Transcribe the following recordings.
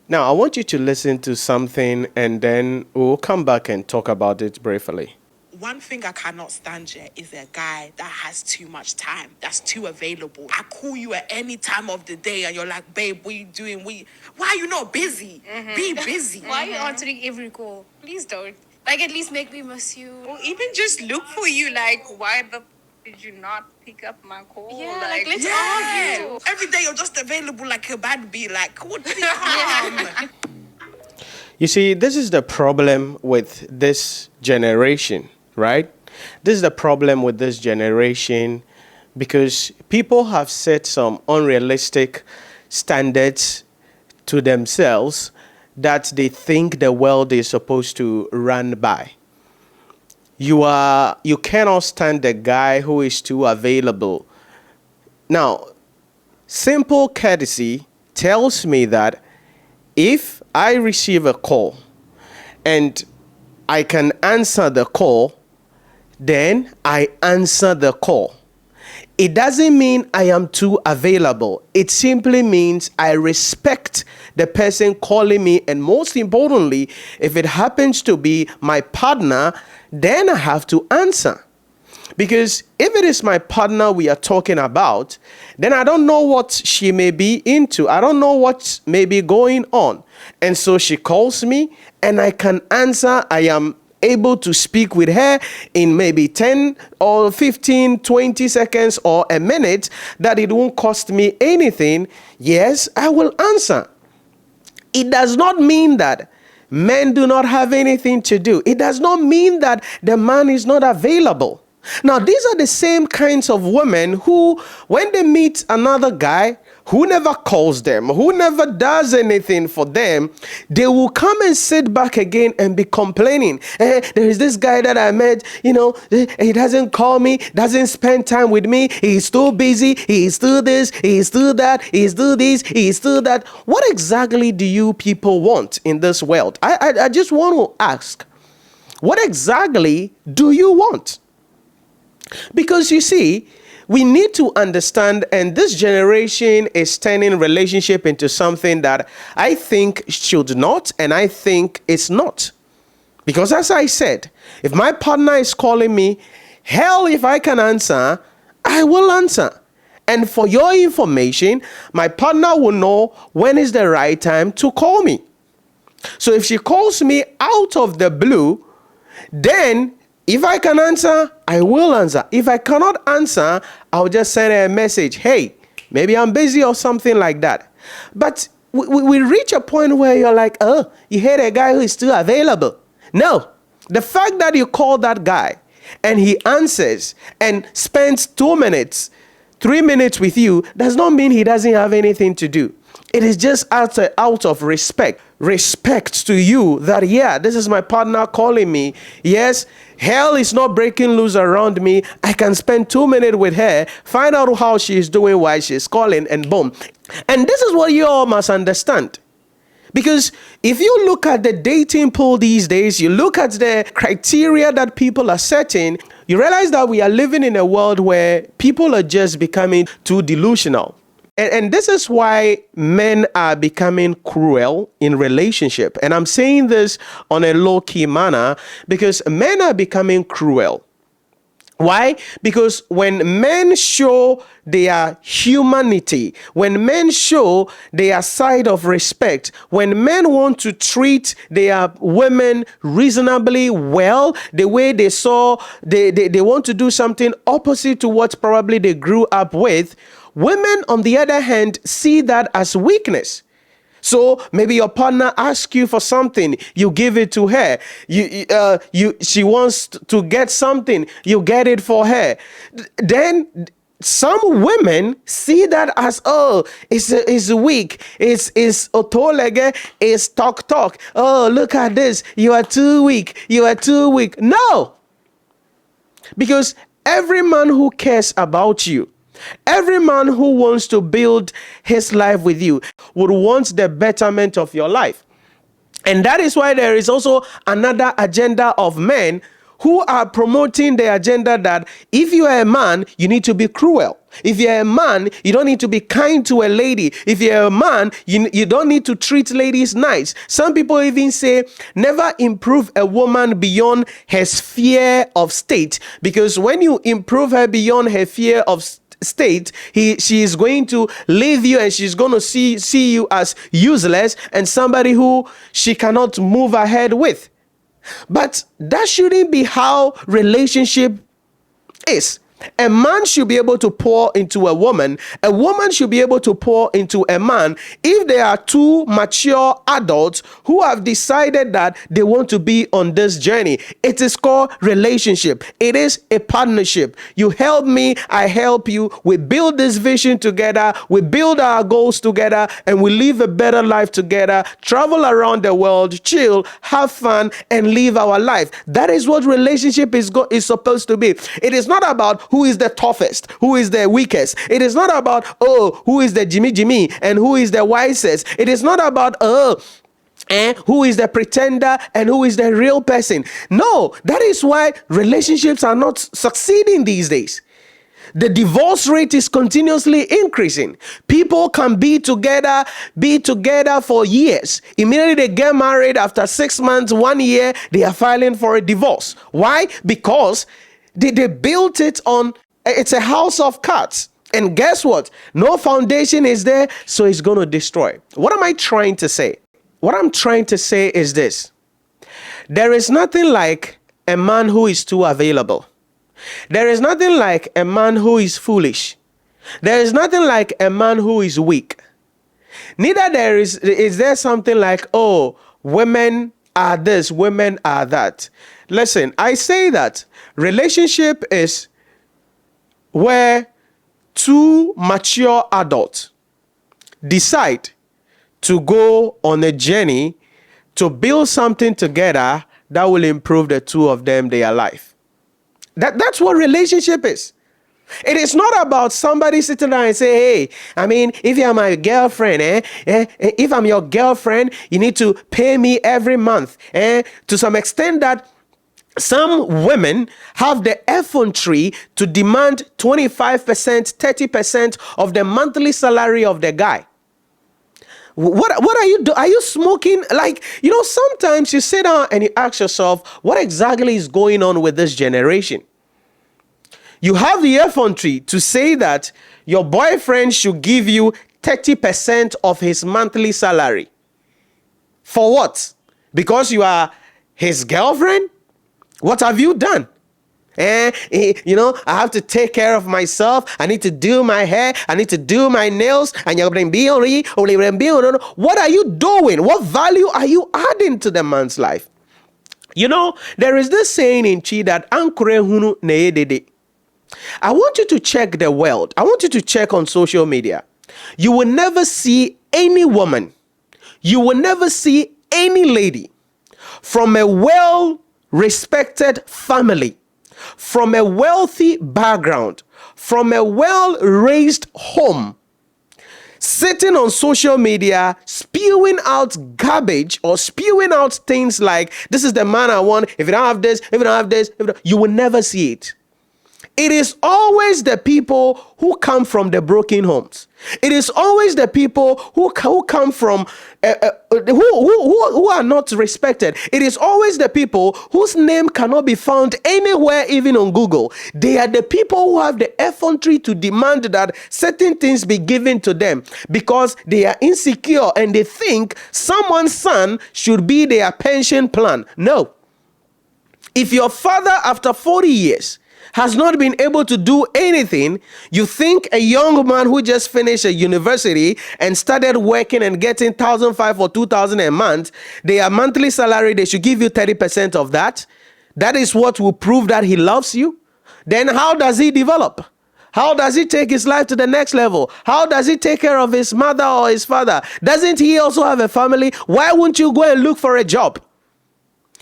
Now, I want you to listen to something and then we'll come back and talk about it briefly. One thing I cannot stand here is a guy that has too much time, that's too available. I call you at any time of the day and you're like, babe, what are you doing? Why are you not busy? Be busy. Why are you answering every call? Please don't. Like, at least make me miss you. Or even just look for you, like, why did you not pick up my call? Yeah, like let's argue. Every day you're just available like a bad bee. Like, what did it come? You see, this is the problem with this generation, right? This is the problem with this generation because people have set some unrealistic standards to themselves that they think the world is supposed to run by. You cannot stand the guy who is too available. Now, simple courtesy tells me that if I receive a call and I can answer the call, then I answer the call. It doesn't mean I am too available. It simply means I respect the person calling me. And most importantly, if it happens to be my partner, then I have to answer. Because if it is my partner we are talking about, then I don't know what she may be into. I don't know what may be going on. And so she calls me and I can answer. I am able to speak with her in maybe 10 or 15, 20 seconds or a minute that it won't cost me anything. Yes, I will answer. It does not mean that men do not have anything to do. It does not mean that the man is not available. Now, these are the same kinds of women who, when they meet another guy who never calls them, who never does anything for them, they will come and sit back again and be complaining. There is this guy that I met, he doesn't call me, doesn't spend time with me, he's too busy, he's too this, he's too that, he's too this, he's too that. What exactly do you people want in this world? I just want to ask, what exactly do you want? Because you see, we need to understand, and this generation is turning relationship into something that I think should not, and I think it's not. Because as I said, if my partner is calling me, hell, if I can answer, I will answer. And for your information, my partner will know when is the right time to call me. So if she calls me out of the blue, then if I can answer, I will answer. If I cannot answer, I'll just send her a message. Hey, maybe I'm busy or something like that. But we reach a point where you're like, oh, you hate a guy who is still available. No, the fact that you call that guy and he answers and spends 2 minutes, 3 minutes with you does not mean he doesn't have anything to do. It is just out of respect to you that, yeah, this is my partner calling me. Yes, hell is not breaking loose around me. I can spend 2 minutes with her, find out how she's doing while she's calling, and boom. And this is what you all must understand. Because if you look at the dating pool these days, you look at the criteria that people are setting, you realize that we are living in a world where people are just becoming too delusional. And this is why men are becoming cruel in relationship. And I'm saying this on a low-key manner because men are becoming cruel. Why? Because when men show their humanity, when men show their side of respect, when men want to treat their women reasonably well, the way they want to do something opposite to what probably they grew up with, women, on the other hand, see that as weakness. So maybe your partner asks you for something, you give it to her. She wants to get something, you get it for her. Then some women see that as, oh, it's weak, it's otolege, it's talk. Oh, look at this, you are too weak. No, because every man who cares about you, every man who wants to build his life with you would want the betterment of your life. And that is why there is also another agenda of men who are promoting the agenda that if you are a man, you need to be cruel. If you're a man, you don't need to be kind to a lady. If you're a man, you don't need to treat ladies nice. Some people even say never improve a woman beyond her sphere of state, because when you improve her beyond her sphere of state, she is going to leave you, and she's going to see you as useless and somebody who she cannot move ahead with. But that shouldn't be how relationship is. A man should be able to pour into a woman. A woman should be able to pour into a man if they are two mature adults who have decided that they want to be on this journey. It is called relationship. It is a partnership. You help me, I help you. We build this vision together. We build our goals together, and we live a better life together. Travel around the world, chill, have fun, and live our life. That is what relationship is supposed to be. It is not about who is the toughest, who is the weakest. It is not about, who is the Jimmy and who is the wisest. It is not about, who is the pretender and who is the real person. No, that is why relationships are not succeeding these days. The divorce rate is continuously increasing. People can be together for years. Immediately they get married, after 6 months, 1 year, they are filing for a divorce. Why? Because they built it on, it's a house of cards. And guess what? No foundation is there, so it's going to destroy. What am I trying to say? What I'm trying to say is this. There is nothing like a man who is too available. There is nothing like a man who is foolish. There is nothing like a man who is weak. Neither is there something like, women are this, women are that. Listen, I say that relationship is where two mature adults decide to go on a journey to build something together that will improve the two of them, their life. That's what relationship is. It is not about somebody sitting down and say, hey, if you're my girlfriend, if I'm your girlfriend, you need to pay me every month. To some extent that some women have the effrontery to demand 25%, 30% of the monthly salary of the guy. What are you doing? Are you smoking? Sometimes you sit down and you ask yourself, what exactly is going on with this generation? You have the effrontery to say that your boyfriend should give you 30% of his monthly salary. For what? Because you are his girlfriend? What have you done? I have to take care of myself. I need to do my hair. I need to do my nails. And what are you doing? What value are you adding to the man's life? There is this saying in Chi that Ankure hunu needede. I want you to check the world. I want you to check on social media. You will never see any woman. You will never see any lady from a well-respected family, from a wealthy background, from a well-raised home, sitting on social media, spewing out garbage or spewing out things like, this is the man I want. If you don't have this, you will never see it. It is always the people who come from the broken homes. It is always the people who come from who are not respected. It is always the people whose name cannot be found anywhere, even on Google. They are the people who have the effrontery to demand that certain things be given to them because they are insecure and they think someone's son should be their pension plan. No. If your father, after 40 years, has not been able to do anything, you think a young man who just finished a university and started working and getting 1,500 or 2,000 a month, their monthly salary, they should give you 30% of that. That is what will prove that he loves you. Then how does he develop? How does he take his life to the next level? How does he take care of his mother or his father? Doesn't he also have a family? Why won't you go and look for a job?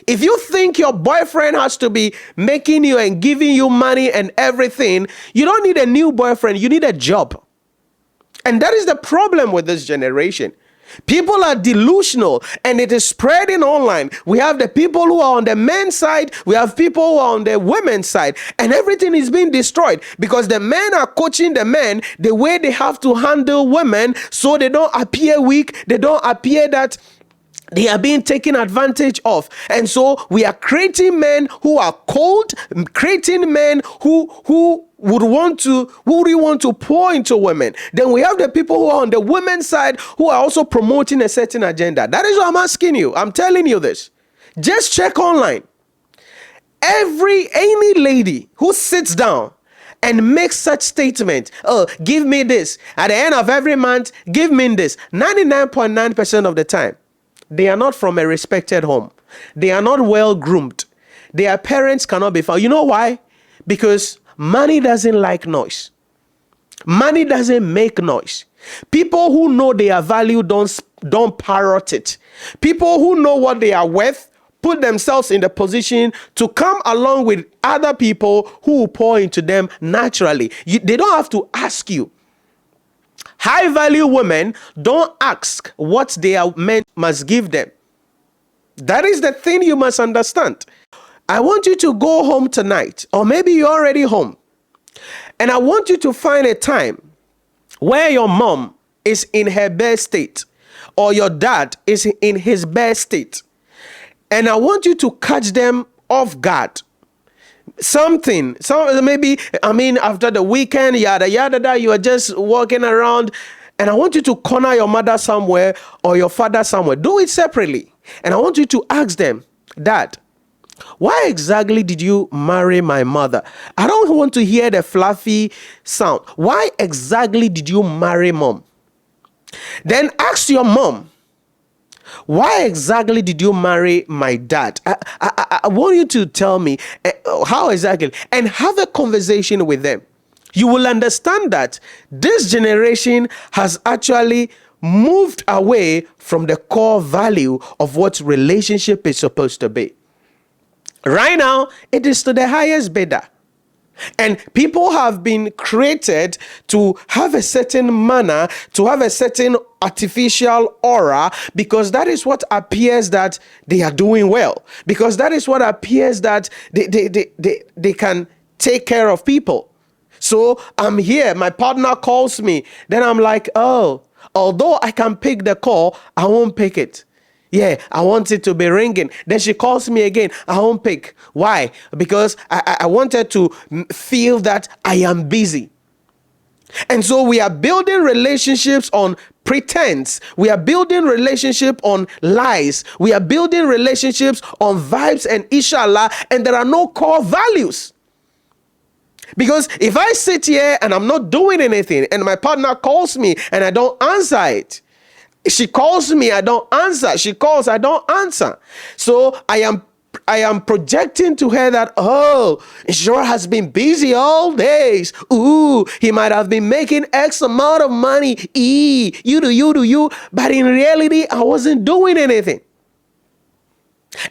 If you think your boyfriend has to be making you and giving you money and everything, you don't need a new boyfriend. You need a job. And that is the problem with this generation. People are delusional and it is spreading online. We have the people who are on the men's side, we have people who are on the women's side, and everything is being destroyed because the men are coaching the men the way they have to handle women so they don't appear weak, they don't appear that they are being taken advantage of. And so we are creating men who are cold, creating men who would want to pour into women. Then we have the people who are on the women's side who are also promoting a certain agenda. That is what I'm asking you. I'm telling you this. Just check online. Any lady who sits down and makes such statement, oh, give me this. At the end of every month, give me this. 99.9% of the time, they are not from a respected home. They are not well groomed. Their parents cannot be found. You know why? Because money doesn't like noise. Money doesn't make noise. People who know their value don't parrot it. People who know what they are worth put themselves in the position to come along with other people who will pour into them naturally. They don't have to ask you. High value women don't ask what their men must give them. That is the thing you must understand. I want you to go home tonight, or maybe you're already home, and I want you to find a time where your mom is in her best state or your dad is in his best state. And I want you to catch them off guard. Maybe after the weekend, yada yada, you are just walking around, and I want you to corner your mother somewhere or your father somewhere. Do it separately, and I want you to ask them, Dad, why exactly did you marry my mother? I don't want to hear the fluffy sound. Why exactly did you marry Mom? Then ask your mom, why exactly did you marry my dad? I want you to tell me how exactly, and have a conversation with them. You will understand that this generation has actually moved away from the core value of what relationship is supposed to be. Right now, it is to the highest bidder. And people have been created to have a certain manner, to have a certain artificial aura, because that is what appears that they are doing well. Because that is what appears that they can take care of people. So I'm here, my partner calls me, then I'm like, oh, although I can pick the call, I won't pick it. Yeah, I want it to be ringing. Then she calls me again. I won't pick. Why? Because I wanted to feel that I am busy. And so we are building relationships on pretense. We are building relationship on lies. We are building relationships on vibes and inshallah, and there are no core values. Because if I sit here and I'm not doing anything and my partner calls me and I don't answer it, she calls me, I don't answer. She calls, I don't answer. So I am projecting to her that, oh, Nhyira has been busy all days. Ooh, he might have been making X amount of money. You do. But in reality, I wasn't doing anything.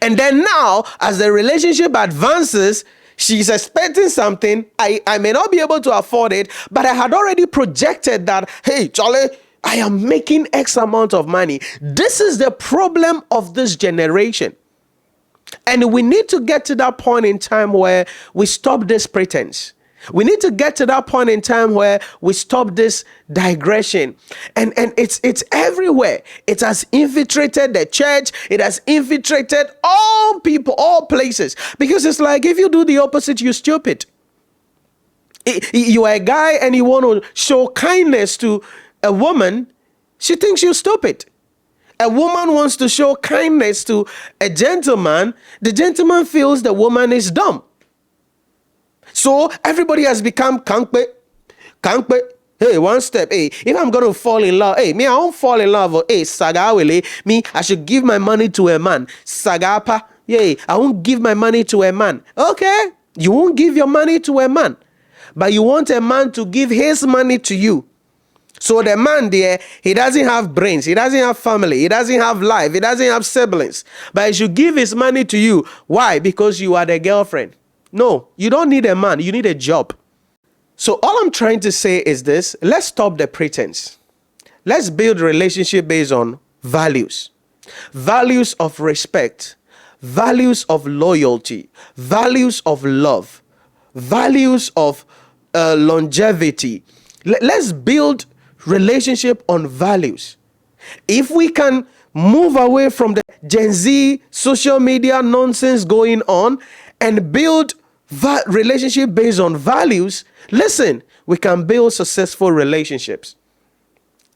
And then now, as the relationship advances, she's expecting something. I may not be able to afford it, but I had already projected that, hey, Charlie, I am making X amount of money. This is the problem of this generation. And we need to get to that point in time where we stop this pretense. We need to get to that point in time where we stop this digression. And it's everywhere. It has infiltrated the church. It has infiltrated all people, all places. Because it's like, if you do the opposite, you're stupid. You are a guy and you want to show kindness to a woman, she thinks you're stupid. A woman wants to show kindness to a gentleman, the gentleman feels the woman is dumb. So everybody has become kankpe. Hey, one step. Hey, if I'm going to fall in love, hey, me, I won't fall in love. Hey, sagawele, me, I should give my money to a man. Sagapa, yeah, I won't give my money to a man. Okay, you won't give your money to a man, but you want a man to give his money to you. So the man there, he doesn't have brains, he doesn't have family, he doesn't have life, he doesn't have siblings, but he should give his money to you. Why? Because you are the girlfriend. No, you don't need a man, you need a job. So all I'm trying to say is this: let's stop the pretense. Let's build relationship based on values. Values of respect, values of loyalty, values of love, values of longevity. Let's build relationship on values. If we can move away from the Gen Z social media nonsense going on and build relationship based on values, listen, we can build successful relationships.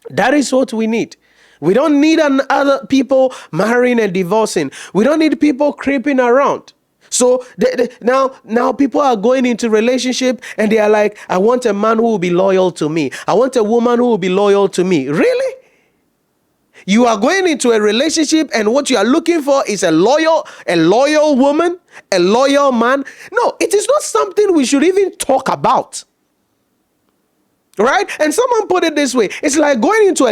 That is what we need. We don't need other people marrying and divorcing. We don't need people creeping around. So now people are going into relationship and they are like, I want a man who will be loyal to me. I want a woman who will be loyal to me. Really? You are going into a relationship and what you are looking for is a loyal woman, a loyal man. No, it is not something we should even talk about. Right? And someone put it this way. It's like going into a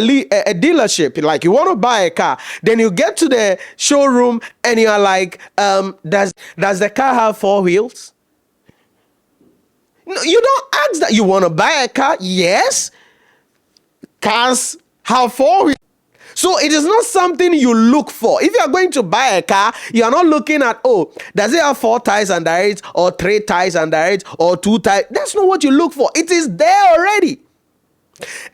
dealership. Like you want to buy a car. Then you get to the showroom and you are like, does the car have 4 wheels? No, you don't ask that. You want to buy a car? Yes. Cars have 4 wheels. So it is not something you look for. If you are going to buy a car, you are not looking at, does it have 4 tires under it, or 3 tires under it, or 2 tires? That's not what you look for. It is there already.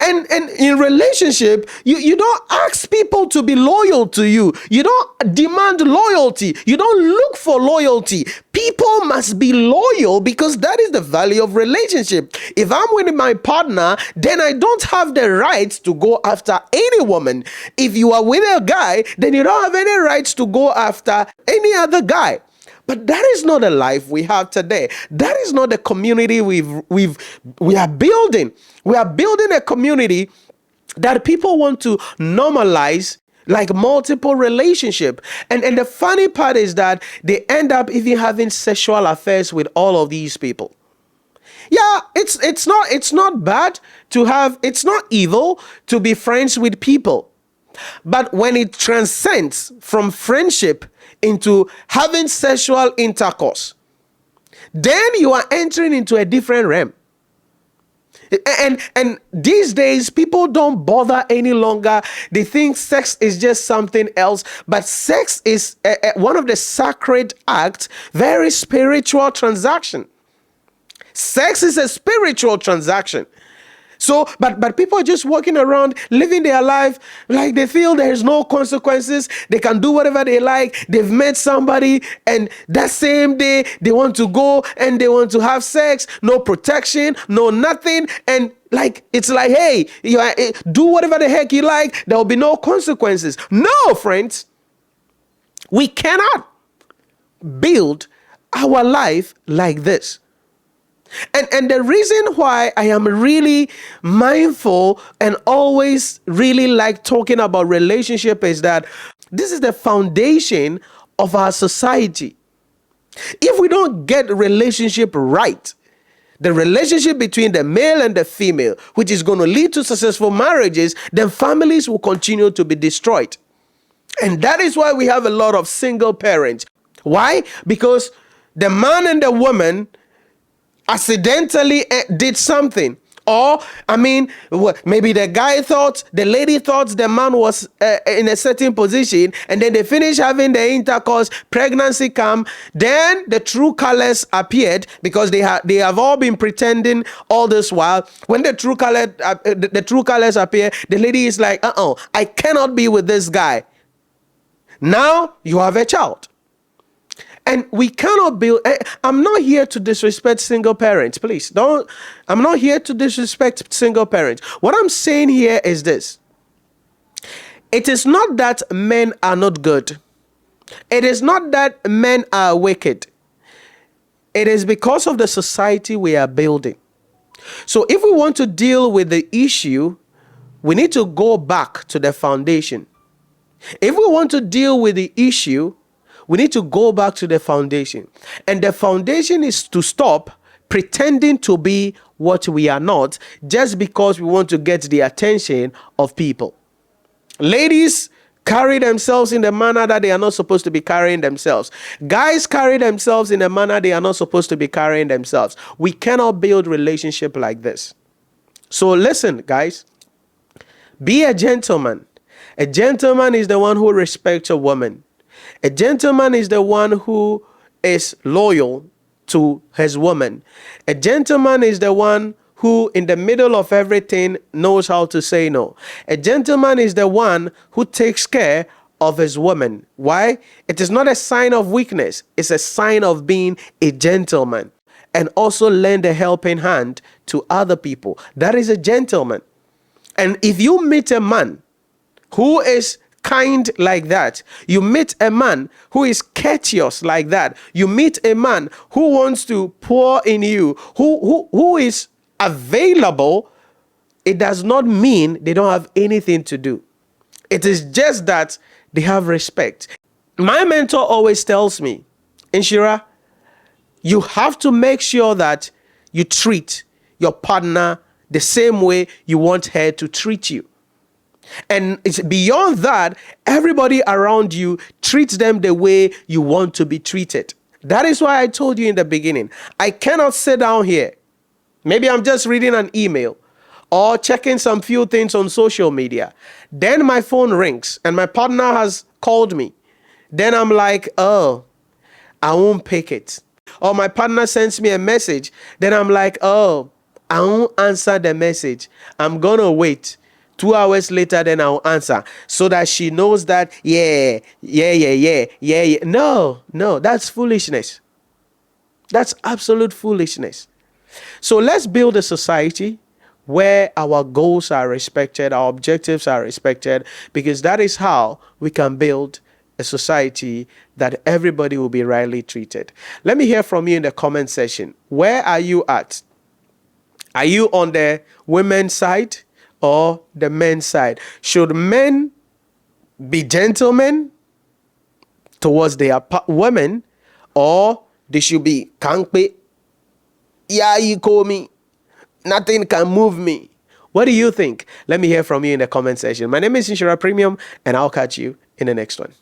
And in relationship, you don't ask people to be loyal to you. You don't demand loyalty. You don't look for loyalty. People must be loyal because that is the value of relationship. If I'm with my partner, then I don't have the rights to go after any woman. If you are with a guy, then you don't have any rights to go after any other guy. But that is not the life we have today. That is not the community we are building. We are building a community that people want to normalize, like multiple relationship. And the funny part is that they end up even having sexual affairs with all of these people. Yeah, it's not bad to have, it's not evil to be friends with people. But when it transcends from friendship into having sexual intercourse, then you are entering into a different realm. And these days, people don't bother any longer. They think sex is just something else. But sex is one of the sacred acts, very spiritual transaction. Sex is a spiritual transaction. So, but people are just walking around, living their life like they feel there's no consequences. They can do whatever they like. They've met somebody, and that same day they want to go and they want to have sex. No protection, no nothing. And like, it's like, hey, do whatever the heck you like. There will be no consequences. No, friends. We cannot build our life like this. And the reason why I am really mindful and always really like talking about relationship is that this is the foundation of our society. If we don't get relationship right, the relationship between the male and the female, which is going to lead to successful marriages, then families will continue to be destroyed. And that is why we have a lot of single parents. Why? Because the man and the woman accidentally did something. Or, maybe the lady thought the man was in a certain position, and then they finish having the intercourse, pregnancy come, then the true colors appeared, because they have all been pretending all this while. When the true colors appear, the lady is like, I cannot be with this guy. Now you have a child. And we cannot build. I'm not here to disrespect single parents. Please don't. I'm not here to disrespect single parents. What I'm saying here is this. It is not that men are not good. It is not that men are wicked. It is because of the society we are building. So if we want to deal with the issue, we need to go back to the foundation. If we want to deal with the issue, we need to go back to the foundation. And the foundation is to stop pretending to be what we are not just because we want to get the attention of people. Ladies carry themselves in the manner that they are not supposed to be carrying themselves. Guys carry themselves in a manner they are not supposed to be carrying themselves. We cannot build relationship like this. So listen, guys, Be a gentleman. A gentleman is the one who respects a woman. A gentleman is the one who is loyal to his woman. A gentleman is the one who, in the middle of everything, knows how to say no. A gentleman is the one who takes care of his woman. Why? It is not a sign of weakness. It's a sign of being a gentleman. And also lend a helping hand to other people. That is a gentleman. And if you meet a man who is kind like that, you meet a man who is courteous like that, you meet a man who wants to pour in you, who is available, it does not mean they don't have anything to do. It is just that they have respect. My mentor always tells me, Nhyira, you have to make sure that you treat your partner the same way you want her to treat you. And it's beyond that, everybody around you treats them the way you want to be treated. That is why I told you in the beginning, I cannot sit down here. Maybe I'm just reading an email or checking some few things on social media. Then my phone rings and my partner has called me. Then I'm like, oh, I won't pick it. Or my partner sends me a message. Then I'm like, oh, I won't answer the message. I'm going to wait. 2 hours later, then I'll answer. So that she knows that, yeah. No, that's foolishness. That's absolute foolishness. So let's build a society where our goals are respected, our objectives are respected, because that is how we can build a society that everybody will be rightly treated. Let me hear from you in the comment section. Where are you at? Are you on the women's side or the men's side? Should men be gentlemen towards their women, or they should be kankpe? Yeah, you call me. Nothing can move me. What do you think? Let me hear from you in the comment section. My name is Nhyira Premium, and I'll catch you in the next one.